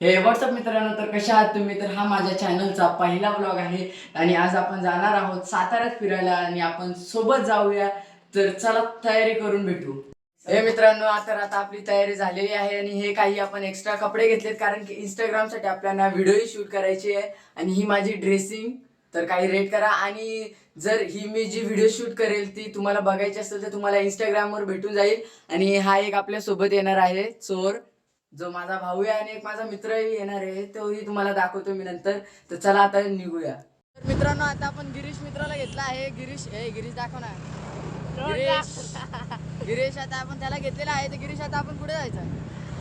हे व्हॉट्सअप मित्रांनो, तर कशा आहात तुम्ही? तर हा माझ्या चॅनलचा पहिला ब्लॉग आहे आणि आज आपण जाणार आहोत साताऱ्यात फिरायला आणि आपण सोबत जाऊया. तर चला तयारी करून भेटू. हे मित्रांनो, आता आपली तयारी झालेली आहे आणि हे काही आपण एक्स्ट्रा कपडे घेतलेत कारण की इंस्टाग्रामसाठी आपल्याला व्हिडिओही शूट करायची आहे. आणि ही माझी ड्रेसिंग. तर काही रेट करा आणि जर ही मी जी व्हिडिओ शूट करेल ती तुम्हाला बघायची असेल तर तुम्हाला इंस्टाग्रामवर भेटून जाईल. आणि हा एक आपल्या सोबत येणार आहे चोर, जो माझा भाऊ आहे आणि एक माझा मित्रही येणार आहे, तोही तुम्हाला दाखवतो मी नंतर. तर चला आता निघूया. तर मित्रांनो, आता आपण गिरीश मित्राला घेतला आहे. गिरीश दाखव ना. गिरीश आता आपण त्याला घेतलेला आहे. तर गिरीश आता आपण कुठे जायचं?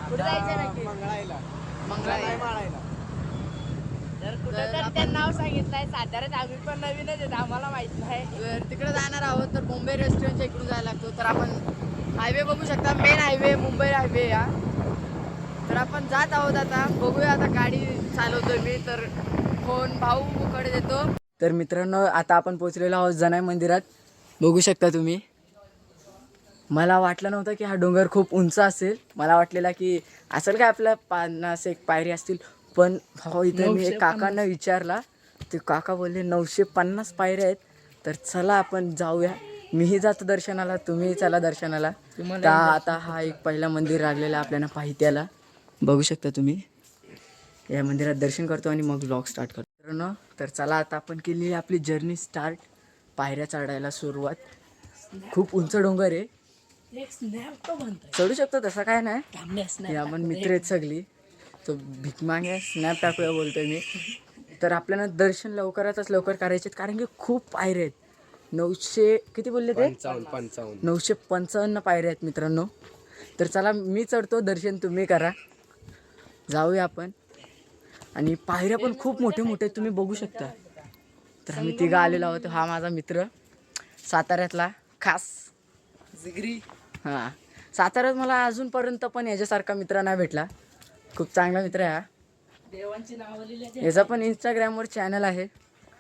कुठे जायचं नक्की? माळायला. तर कुठं तर ते नाव सांगितलंय साताऱ्यात, आम्ही पण नवीनच आहेत, आम्हाला माहित नाही. तर तिकडे जाणार आहोत. तर मुंबई रेस्टॉरंटच्या इकडून जायला लागतो. तर आपण हायवे बघू शकता, मेन हायवे, मुंबई हायवे या. तर आपण जात आहोत. आता बघूया, आता गाडी चालवतोय मी, तर फोन भाऊकडे देतो. तर मित्रांनो, आता आपण पोहोचलेलो आहोत जनाई मंदिरात. बघू शकता तुम्ही. मला वाटलं नव्हतं की हा डोंगर खूप उंच असेल. मला वाटलेला की असेल काय आपल्या 50 पायरी असतील, पण हो इथं मी एक काकांना विचारला. ते काका बोलले 950 पायऱ्या आहेत. तर चला आपण जाऊया. मीही जातो दर्शनाला, तुम्ही चला दर्शनाला. आता हा एक पहिला मंदिर लागलेला आपल्याला पाहित्याला. बघू शकता तुम्ही. या मंदिरात दर्शन करतो आणि मग व्लॉग स्टार्ट करतो मित्रांनो. तर चला आता आपण केली आपली जर्नी स्टार्ट. पायऱ्या चढायला सुरुवात. खूप उंच डोंगर आहे. एक स्नॅप तो म्हणतोय. चढू शकतो तसं काय नाही. आपण मित्र आहेत सगळी. तो भीक मागे स्नॅप टाकूया बोलतोय मी. तर आपल्याला दर्शन लवकरातच लवकर करायचे कारण की खूप पायऱ्या आहेत. 900 किती बोलले ते? 955 पायऱ्या आहेत मित्रांनो. तर चला मी चढतो, दर्शन तुम्ही करा. जाऊया आपण. आणि पायऱ्या पण खूप मोठे मोठे आहेत, तुम्ही बघू शकता. तर आम्ही तिघं आलेलो आहोत. हा माझा मित्र साताऱ्यातला खास जिगरी. हां, साताऱ्यात मला अजूनपर्यंत पण याच्यासारखा मित्र नाही भेटला. खूप चांगला मित्र आहे हा. देवांची नावं लिहिली. याचा पण इंस्टाग्रामवर चॅनल आहे,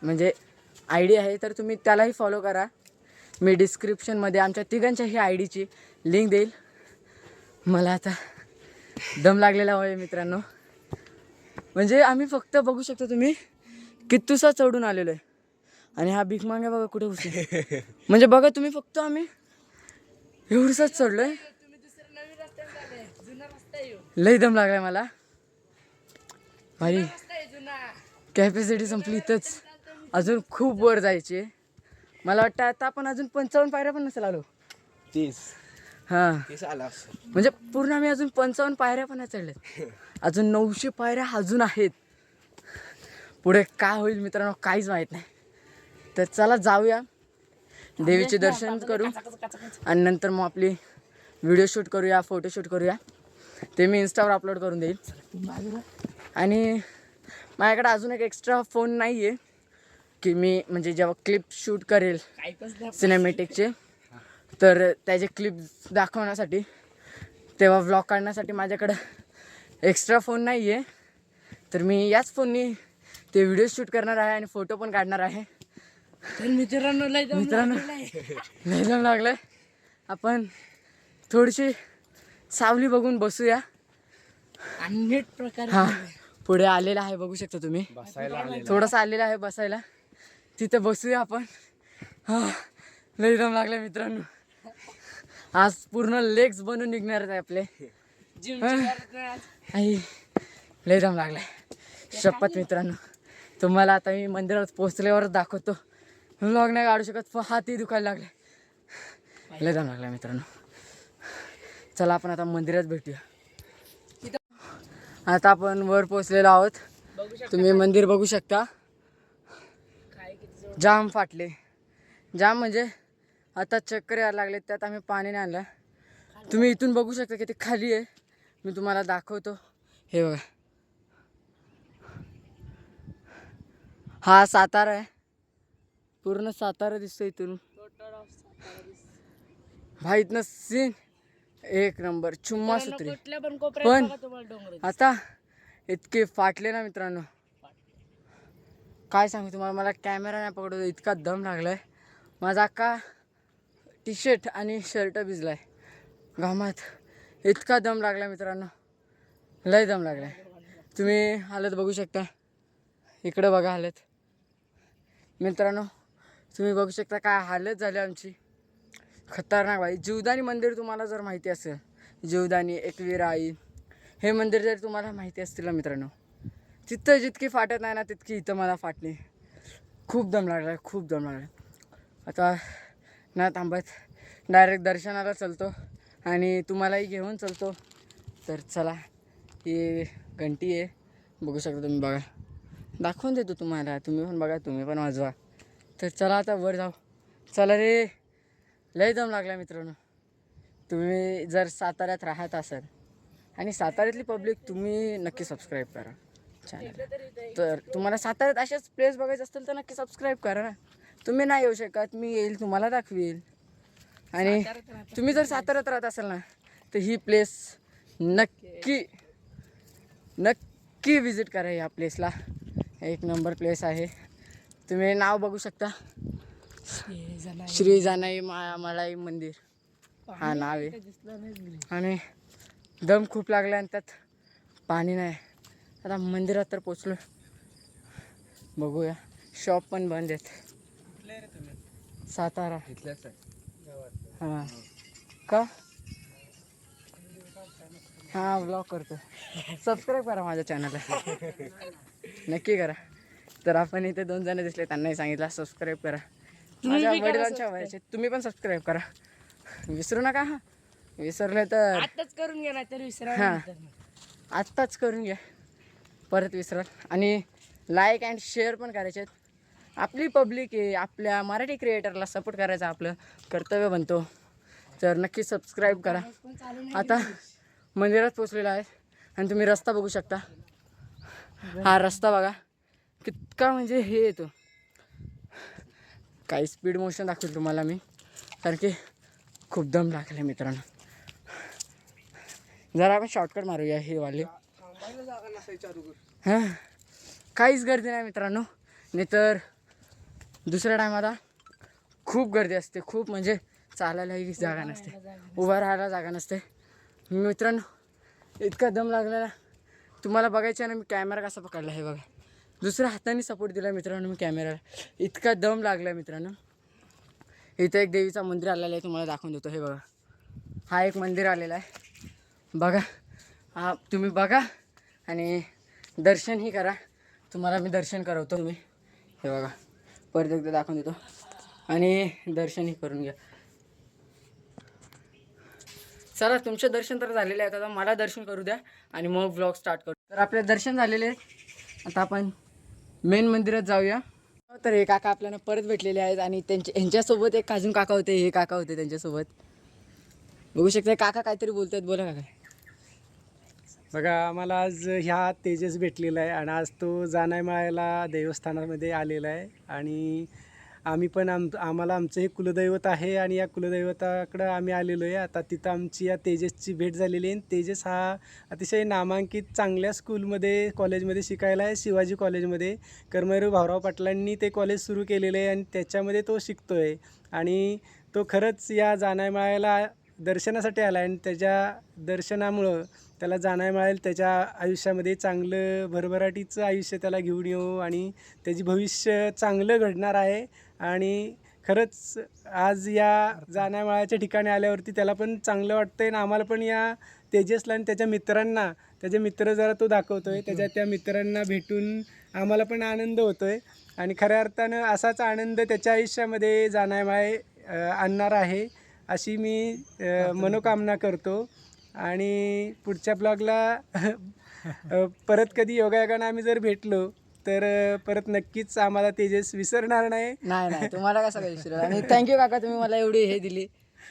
म्हणजे ID आहे. तर तुम्ही त्यालाही फॉलो करा. मी डिस्क्रिप्शनमध्ये आमच्या तिघांच्याही IDची लिंक देईल. मला आता दम लागलेला आहे मित्रांनो. म्हणजे आम्ही फक्त बघू शकतो तुम्ही कित्तूसा चढून आलेलो आहे. आणि हा भीक मागे बघा कुठे उचल. म्हणजे बघा तुम्ही, फक्त आम्ही एवढंच चढलोय. तुम्ही दुसरं नवीन रस्त्याने झाले, जुना रस्ता आहे ह्यो. लई दम लागलाय मला भाई. रस्ता आहे जुना. कॅपॅसिटी संपली इथंच. अजून खूप वर जायची. मला वाटतं आता आपण अजून 55 पायऱ्या पण नसेल आलो. 30 हां, आला असं. म्हणजे पूर्ण आम्ही अजून 55 पायऱ्या पण नाही चढल्यात. अजून 900 पायऱ्या अजून आहेत. पुढे काय होईल मित्रांनो काहीच माहीत नाही. तर चला जाऊया, देवीचे दर्शन करू आणि नंतर मग आपली व्हिडिओ शूट करूया, फोटोशूट करूया. ते मी इंस्टावर अपलोड करून देईल. आणि माझ्याकडे अजून एक एक्स्ट्रा फोन नाही आहे की मी म्हणजे जेव्हा क्लिप शूट करेल सिनेमॅटिकचे, तर त्याचे क्लिप दाखवण्यासाठी, तेव्हा व्लॉग काढण्यासाठी माझ्याकडं एक्स्ट्रा फोन नाही आहे. तर मी याच फोननी ते व्हिडिओ शूट करणार आहे आणि फोटो पण काढणार आहे. तर मित्रांनो लय दम लय दम लागलाय. आपण थोडीशी सावली बघून बसूया. आणि नीट प्रकारे हां, पुढे आलेला आहे बघू शकता तुम्ही. बसायला थोडासा आलेला आहे बसायला. तिथं बसूया आपण. हां, लय दम लागलाय मित्रांनो. आज पूर्ण लेग्स बनून निघणार आहे आपले. जिम आई, लय दम लागलाय शपथ मित्रांनो. तुम्हाला आता मी मंदिरात पोहोचल्यावरच दाखवतो. व्लॉग नाही काढू शकत, हातही दुखायला लागले. लय दम लागलाय मित्रांनो. चला आपण आता मंदिरात भेटूया. आता आपण वर पोहोचलेलो आहोत. तुम्ही मंदिर बघू शकता. जाम फाटले, जाम म्हणजे आता चक्कर यायला लागले. त्यात आम्ही पाणी नाही आणलं. तुम्ही इथून बघू शकता किती खाली आहे. मी तुम्हाला दाखवतो. हे बघा, हा सातारा आहे. पूर्ण सातारा दिसतो इथून. भाई इथनं सीन एक नंबर चुम्मा सुत्री. कुठल्या पण कोपऱ्यात पण बघा तुम्हाला डोंगर. आता इतके फाटले ना मित्रांनो, काय सांगू तुम्हाला. मला कॅमेरा नाही पकडतो, इतका दम लागलाय. माझा अख्खा टी-शर्ट आणि शर्ट भिजलाय घामात. इतका दम लागलाय मित्रांनो, लय दम लागलाय. तुम्ही हालत बघू शकता, इकडं बघा हालत मित्रांनो, तुम्ही बघू शकता काय हालत झाली आमची, खतरनाक भाई. जीवदानी मंदिर तुम्हाला जर माहिती असेल, जीवदानी एकवीर आई हे मंदिर जर तुम्हाला माहिती असतील ना मित्रांनो, तिथं जितकी फाटत नाही ना तितकी इथं मला फाटली. खूप दम लागला, खूप दम लागला. आता ना थांबत डायरेक्ट दर्शनाला चलतो आणि तुम्हालाही घेऊन चलतो. तर चला, ही घंटी आहे बघू शकता तुम्ही, बघा दाखवून देतो तुम्हाला, तुम्ही पण बघा, तुम्ही पण वाजवा. तर चला आता वर जाऊ. चला रे, लय दम लागला मित्रांनो. तुम्ही जर साताऱ्यात राहत असाल आणि साताऱ्यातली पब्लिक, तुम्ही नक्की सबस्क्राईब करा चॅनल. तर तुम्हाला साताऱ्यात असेच प्लेस बघायचे असतील तर नक्की सबस्क्राईब करा ना. तुम्ही नाही येऊ शकत, मी येईल तुम्हाला दाखवेल. आणि तुम्ही जर साताऱ्यात राहत असाल ना तर ही प्लेस नक्की नक्की विजिट करा. या प्लेसला एक नंबर प्लेस आहे. तुम्ही नाव बघू शकता, श्री जानाई मलाई मंदिर हा नाव आहे. आणि दम खूप लागला आणि त्यात पाणी नाही. आता मंदिरात तर पोचलो, बघूया. शॉप पण बंद आहेत. सातारा हां का, हां ब्लॉग करतो. सबस्क्राईब करा माझ्या चॅनलला, नक्की करा. तर आपण इथे 2 जण दिसले, त्यांनाही सांगितलं सबस्क्राईब करा. माझ्या वडिलांच्या वयाचे तुम्ही पण सबस्क्राईब करा, विसरू नका. हां विसरले तर आताच करून घ्या, नाही तर विसरा. हां आत्ताच करून घ्या, परत विसराल. आणि लाईक अँड शेअर पण करायचे आहेत. आपली पब्लिक आहे, आपल्या मराठी क्रिएटरला सपोर्ट करायचा आपलं कर्तव्य बनतो. तर नक्की सबस्क्राईब करा. आता मंदिरात पोचलेला आहे आणि तुम्ही रस्ता बघू शकता. हा रस्ता बघा कितका म्हणजे हे येतो. काही स्पीड मोशन दाखवेल तुम्हाला मी, कारण की खूप दम लागले मित्रांनो. जरा आपण शॉर्टकट मारूया हे वाले. हां काहीच गर्दी नाही मित्रांनो, नाही तर दुसऱ्या टायमाला खूप गर्दी असते. खूप म्हणजे चालायलाही जागा नसते, उभा राहायला जागा नसते. मित्रांनो इतका दम लागलेला तुम्हाला बघायचं आहे ना. मी कॅमेरा कसा पकडला हे बघा, दुसऱ्या हाताने सपोर्ट दिला मित्रांनो मी कॅमेराला. इतका दम लागला मित्रांनो. इथं एक देवीचा मंदिर आलेला आहे, तुम्हाला दाखवून देतो. हे बघा, हा एक मंदिर आलेला आहे बघा. हा तुम्ही बघा आणि दर्शनही करा. तुम्हाला मी दर्शन करवतो. तुम्ही हे बघा, परत एकदा दाखवून देतो आणि दर्शनही करून घ्या. चला, तुमचे दर्शन तर झालेले आहेत, आता मला दर्शन करू द्या आणि मग व्लॉग स्टार्ट करू. तर आपले दर्शन झालेले आहेत, आता आपण मेन मंदिरात जाऊया. तर हे काका आपल्याला परत भेटलेले आहेत आणि यांच्यासोबत एक अजून काका होते, हे काका होते त्यांच्यासोबत. बघू शकता काका काहीतरी बोलतात, बोला काका. बघा, आम्हाला आज ह्या तेजस भेटलेला आहे आणि आज तो जानाईमाळ्याला देवस्थानामध्ये आलेला आहे. आणि आम्ही पण आम्हाला आमचं हे कुलदैवत आहे आणि या कुलदैवताकडं आम्ही आलेलो आहे. आता तिथं आमची या तेजसची भेट झालेली आहे. तेजस हा अतिशय नामांकित चांगल्या स्कूलमध्ये कॉलेजमध्ये शिकायला आहे, शिवाजी कॉलेजमध्ये. कर्मवीर भाऊराव पाटलांनी ते कॉलेज सुरू केलेलं आहे आणि त्याच्यामध्ये तो शिकतो आहे. आणि तो खरंच या जानाईमाळ्याला दर्शनासाठी आला आहे आणि त्याच्या दर्शनामुळं त्याला जानाई मिळेल, त्याच्या आयुष्यामध्ये चांगलं भरभराटीचं आयुष्य त्याला घेऊन येऊ आणि त्याची भविष्य चांगलं घडणार आहे. आणि खरंच आज या जानाईमाळ्याच्या ठिकाणी आल्यावरती त्याला पण चांगलं वाटतं आहे आणि आम्हाला पण या तेजसला आणि त्याच्या मित्रांना, त्याचे मित्र जरा तो दाखवतो आहे, त्या मित्रांना भेटून आम्हाला पण आनंद होतो आहे. आणि खऱ्या अर्थानं असाच आनंद त्याच्या आयुष्यामध्ये जानाईमाळे आणणार आहे अशी मी मनोकामना करतो. आणि पुढच्या ब्लॉगला परत कधी योगायोगानं आम्ही जर भेटलो तर परत नक्कीच आम्हाला तेजस विसरणार नाही. नाही तुम्हाला कसं काय विसरू. आणि थँक्यू काका, तुम्ही मला एवढी हे दिली.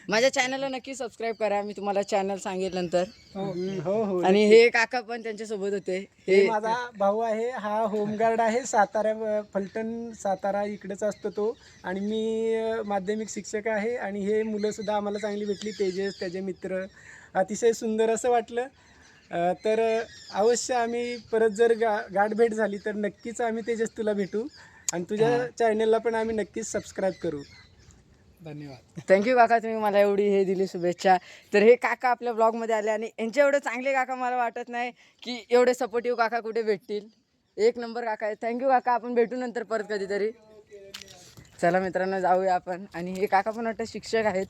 माझ्या चॅनलला नक्की सबस्क्राईब करा, मी तुम्हाला चॅनल सांगेल नंतर. हो. आणि हे काका पण त्यांच्यासोबत होते. हे माझा भाऊ आहे, हा होमगार्ड आहे, सातारा फलटण सातारा इकडेच असतो तो. आणि मी माध्यमिक शिक्षक आहे. आणि हे मुलंसुद्धा आम्हाला चांगली भेटली, तेजस, त्याचे मित्र, अतिशय सुंदर असं वाटलं. तर अवश्य आम्ही परत जर गाठ भेट झाली तर नक्कीच आम्ही तेजस तुला भेटू आणि तुझ्या चॅनलला पण आम्ही नक्कीच सबस्क्राईब करू. धन्यवाद. थँक्यू काका, तुम्ही मला एवढी हे दिली शुभेच्छा. तर हे काका आपल्या ब्लॉगमध्ये आले आणि यांचे एवढे चांगले काका मला वाटत नाही की एवढे सपोर्टिव्ह काका कुठे भेटतील. एक नंबर काका आहे. थँक्यू काका, आपण भेटू नंतर परत कधीतरी. चला मित्रांनो जाऊया आपण. आणि हे काका पण वाटतं शिक्षक आहेत.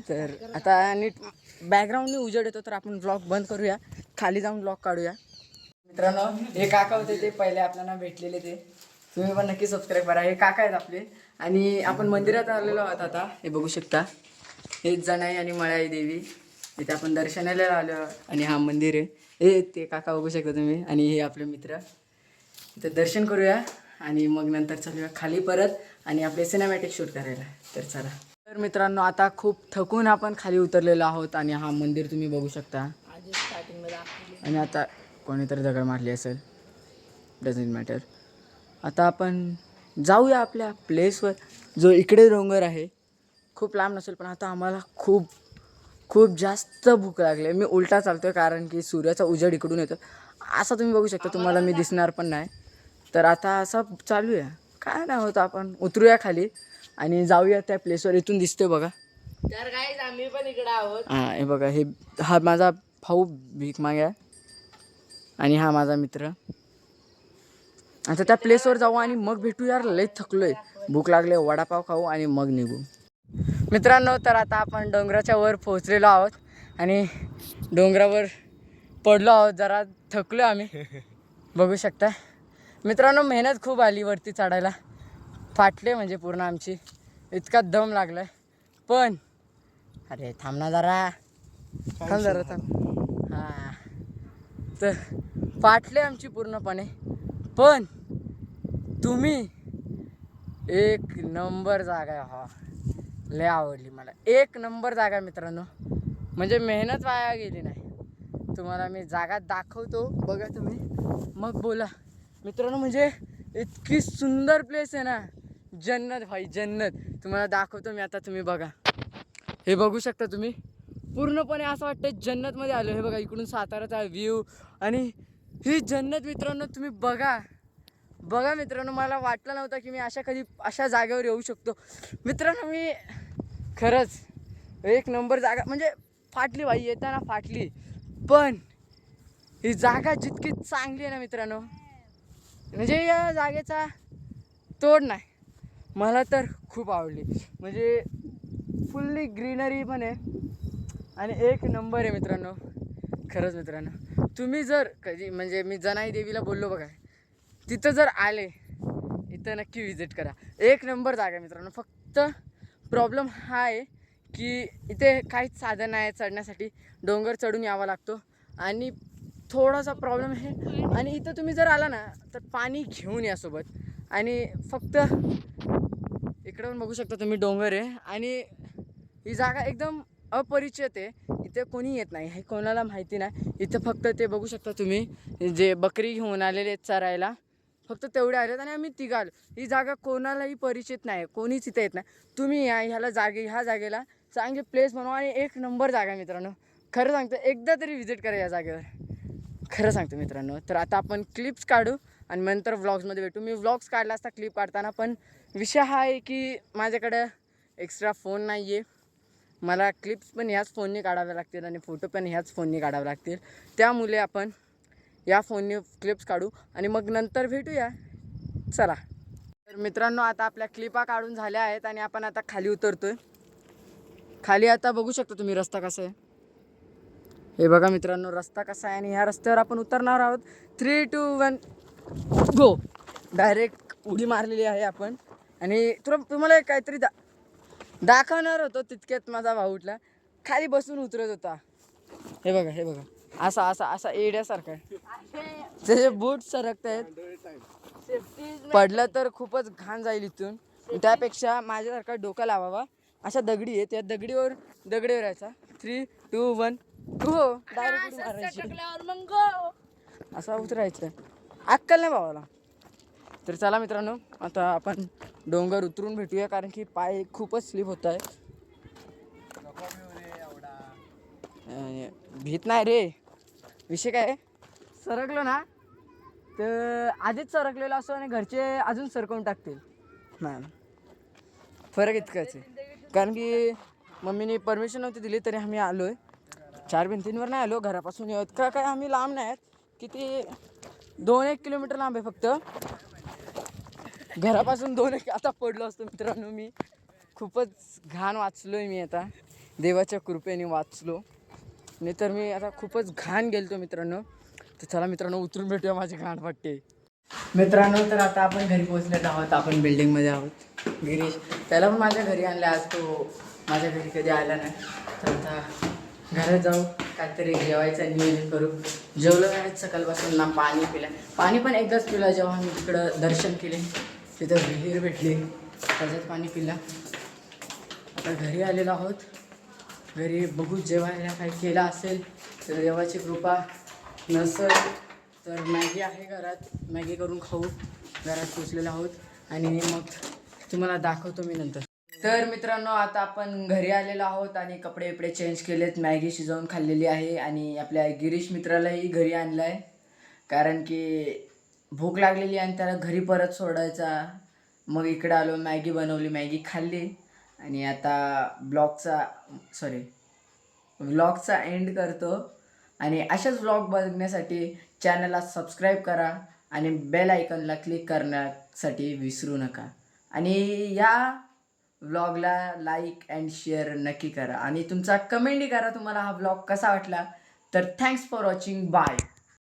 तर आता नीट बॅकग्राऊंडने उजेड येतो तर आपण ब्लॉग बंद करूया, खाली जाऊन ब्लॉग काढूया. मित्रांनो हे काका होते ते पहिले आपल्याला भेटलेले, ते तुम्ही पण नक्की सबस्क्राईब करा. हे काका आहेत आपले. आणि आपण मंदिरात आलेलो आहोत आता. हे बघू शकता, हेच जणाई आणि मळाई देवी, इथे आपण दर्शनाला आलो. आणि हा मंदिर आहे, हे ते काका बघू शकता तुम्ही. आणि हे आपले मित्र. तर दर्शन करूया आणि मग नंतर चालूया खाली परत आणि आपले सिनेमॅटिक शूट करायला. तर चला. तर मित्रांनो आता खूप थकून आपण खाली उतरलेलो आहोत. आणि हा मंदिर तुम्ही बघू शकता. आणि आता कोणीतरी दगड मारली असेल, डझंट मॅटर. आता आपण जाऊया आपल्या प्लेसवर, जो इकडे डोंगर आहे. खूप लांब नसेल पण आता आम्हाला खूप खूप जास्त भूक लागली आहे. मी उलटा चालतो आहे कारण की सूर्याचा उजेड इकडून येतो. असं तुम्ही बघू शकता, तुम्हाला मी दिसणार पण नाही. तर आता असं चालू आहे, काय नाही होतं, आपण उतरूया खाली आणि जाऊया त्या प्लेसवर. इथून दिसतोय बघा. तर गाईज आम्ही पण इकडे आहोत. हां हे बघा, हा माझा भाऊ भीक मागे आहे आणि हा माझा मित्र. आता त्या प्लेसवर जाऊ आणि मग भेटू. यार लई थकलोय, भूक लागले, वडापाव खाऊ आणि मग निघू. मित्रांनो तर आता आपण डोंगराच्या वर पोहोचलेलो आहोत आणि डोंगरावर पडलो आहोत. जरा थकलो आम्ही, बघू शकता. मित्रांनो मेहनत खूप आली वरती चढायला, फाटले म्हणजे पूर्ण आमची, इतका दम लागलाय. पण अरे थांब ना जरा, थांब जरा थांब. हां तर फाटले आमची पूर्णपणे. पण तुम्ही एक नंबर जागा आहे. हा लय आवडली मला, एक नंबर जागा मित्रांनो. म्हणजे मेहनत वाया गेली नाही. तुम्हाला मी जागा दाखवतो, बघा तुम्ही मग बोला. मित्रांनो म्हणजे इतकी सुंदर प्लेस आहे ना, जन्नत भाई जन्नत. तुम्हाला दाखवतो मी आता, तुम्ही बघा. हे बघू शकता तुम्ही, पूर्णपणे असं वाटतं जन्नतमध्ये आलो. हे बघा इकडून साताराचा व्ह्यू आणि ही जन्नत मित्रांनो. तुम्ही बघा बघा मित्रांनो, मला वाटलं नव्हतं की मी अशा जागेवर येऊ शकतो. मित्रांनो मी खरंच एक नंबर जागा, म्हणजे फाटली भाई, येताना फाटली. पण ही जागा जितकी चांगली आहे ना मित्रांनो, म्हणजे या जागेचा तोड नाही. मला तर खूप आवडली. म्हणजे फुल्ली ग्रीनरी पण आहे आणि एक नंबर आहे मित्रांनो. खरंच मित्रांनो, तुम्ही जर कधी, म्हणजे मी जनाई देवीला बोललो बघा, तिथं जर आले इथं नक्की विजिट करा. एक नंबर जागा आहे मित्रांनो. फक्त प्रॉब्लेम हा आहे की इथे काहीच साधन नाही चढण्यासाठी, डोंगर चढून यावा लागतो आणि थोडासा प्रॉब्लेम आहे. आणि इथं तुम्ही जर आला ना तर पाणी घेऊन या सोबत. आणि फक्त इकडून बघू शकता तुम्ही, डोंगर आहे आणि ही जागा एकदम अपरिचित आहे. इथे कोणी येत नाही, हे कोणाला माहिती नाही. इथं फक्त ते बघू शकता तुम्ही, जे बकरी घेऊन आलेले आहेत चरायला, फक्त तेवढे आलेत आणि आम्ही तिघाल. ही जागा कोणालाही परिचित नाही, कोणीच इथे येत नाही. तुम्ही या ह्या जागेला चांगली प्लेस बनवा आणि एक नंबर जागा मित्रांनो. खरं सांगतो, एकदा तरी व्हिजिट करा या जागेवर, खरं सांगतो मित्रांनो. तर आता आपण क्लिप्स काढू आणि नंतर व्लॉग्समध्ये भेटू. मी व्लॉग्स काढला असता क्लिप काढताना, पण विषय हा आहे की माझ्याकडं एक्स्ट्रा फोन नाही आहे. मला क्लिप्स पण ह्याच फोनने काढाव्या लागतील आणि फोटो पण ह्याच फोनने काढावे लागतील. त्यामुळे आपण या फोनने क्लिप्स काढू आणि मग नंतर भेटूया. चला. तर मित्रांनो आता आपल्या क्लिपा काढून झाल्या आहेत आणि आपण आता खाली उतरतोय. खाली आता बघू शकता तुम्ही रस्ता कसा आहे. हे बघा मित्रांनो रस्ता कसा आहे आणि ह्या रस्त्यावर आपण उतरणार आहोत. 3, 2, 1 गो. डायरेक्ट उडी मारलेली आहे आपण. आणि तुम्हाला काहीतरी दाखवणार होतो, तितक्यात माझा भाऊ उठला, खाली बसून उतरत होता. हे बघा हे बघा, असा असा असा एड्यासारखा आहे. त्याचे बूट सरकत आहेत, पडलं तर खूपच घाण जाईल इथून. त्यापेक्षा माझ्यासारखा डोका लावावा. अशा दगडी आहे, त्या दगडीवर राहायचा. 3, 2, 1 गो. डायरेक्ट मारायची, असा उतरायचं. अक्कल नाही भावाला. तर चला मित्रांनो आता आपण डोंगर उतरून भेटूया, कारण की पाय खूपच स्लिप होत आहे. भीत नाही रे, विषय काय, सरकलो ना तर आधीच सरकलेलो असो आणि घरचे अजून सरकवून टाकतील. नाही फरक इतकाच आहे. कारण की मम्मीने परमिशन नव्हती दिली तरी आम्ही आलो आहे. 4 भिंतींवर नाही आलो, घरापासून येत का काय आम्ही लांब नाही आहेत. किती 2-1 किलोमीटर लांब आहे फक्त. घरापासून 2-1 आता पडलो असतो मित्रांनो. मी खूपच घाण वाचलो आहे. मी आता देवाच्या कृपेने वाचलो, नाही तर मी आता खूपच घाण गेलतो मित्रांनो. तर चला मित्रांनो उतरून भेटूया, माझी घाण वाटते मित्रांनो. तर आता आपण घरी पोहोचलेलो आहोत. आपण बिल्डिंगमध्ये आहोत. गिरीश त्याला पण माझ्या घरी आणलं, आज तो माझ्या घरी कधी आला नाही. तर आता घरात जाऊ, काहीतरी जेवायचं नियोजन करू. जेवलो नाही सकाळपासून, ना पाणी पिलं. पाणी पण एकदाच पिलं जेव्हा मी तिकडं दर्शन केले, तिथं विहीर भेटली, त्याच्यात पाणी पिलं. आता घरी आलेलो आहोत. घरी बघू जेवायला काही केलं असेल तर देवाची कृपा, नसेल तर मॅगी आहे घरात, मॅगी करून खाऊ. घरात पोचलेलो आहोत आणि मग तुम्हाला दाखवतो मी नंतर. तर मित्रांनो आता आपण घरी आलेलो आहोत आणि कपडे बिपडे चेंज केलेत. मॅगी शिजवून खाल्लेली आहे आणि आपल्या गिरीश मित्रालाही घरी आणलं आहे, कारण की भूक लागलेली आणि त्याला घरी परत सोडायचा. मग इकडं आलो, मॅगी बनवली, मॅगी खाल्ली आणि आता व्लॉगचा एंड करतो. आणि अशाच व्लॉग बघण्यासाठी चॅनलला सबस्क्राईब करा आणि बेल आयकॉनला क्लिक करण्यासाठी विसरू नका. आणि या व्लॉगला लाईक अँड शेअर नक्की करा आणि तुमचा कमेंटही करा तुम्हाला हा व्लॉग कसा वाटला. तर थँक्स फॉर वॉचिंग. बाय.